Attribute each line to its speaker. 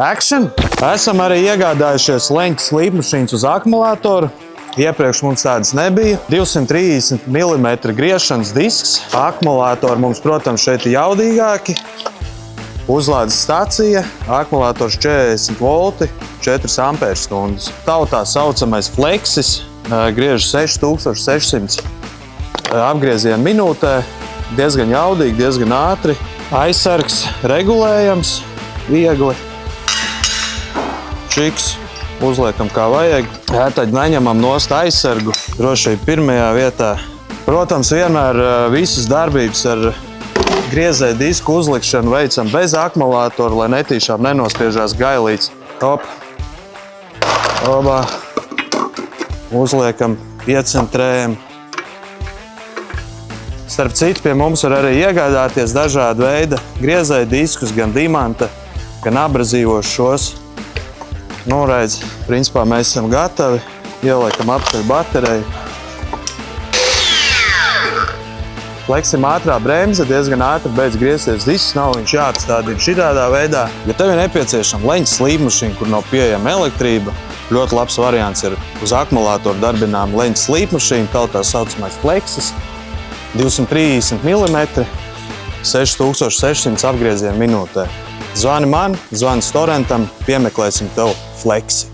Speaker 1: Action! Esam arī iegādājušies leņķis slīpmašīnas uz akumulātoru. Iepriekš mums tādas nebija. 230 mm griešanas disks. Akumulātori mums, protams, šeit ir jaudīgāki. Uzlādes stacija, akumulātors 40 volti, 4 ampērstundas. Tautā saucamais fleksis, griež 6600 apgriezienu minūtē. Diezgan jaudīgi, diezgan ātri. Aizsargs regulējams, viegli. Čiks, uzliekam kā vajag. Tad neņemam nost aizsargu, drošība pirmajā vietā. Protams, vienmēr visas darbības ar griezēju disku uzlikšanu veicam bez akumulātora, lai netīšām nenospiežās gailīts. Hop. Obā. Uzliekam, piecentrējam. Starp citu, pie mums var arī iegādāties dažādu veidu griezēju diskus, gan dimanta, gan abrazīvos šos. Nu, redz, principā mēs esam gatavi. Ieliekam apakaļ bateriju. Fleksim ātrā bremze, diezgan ātri beidz griezties disks, nav viņš jāatstādina šitādā veidā. Ja tev ir nepieciešama leņķis slīpmašīna, kur nav pieejama elektrība, ļoti labs variants ir uz akumulātoru darbinām leņķis slīpmašīna, tā saucamais fleksis, 230 mm, 6600 apgriezienu minūtē. Zvani man, zvani Storentam, piemeklēsim tev fleksi.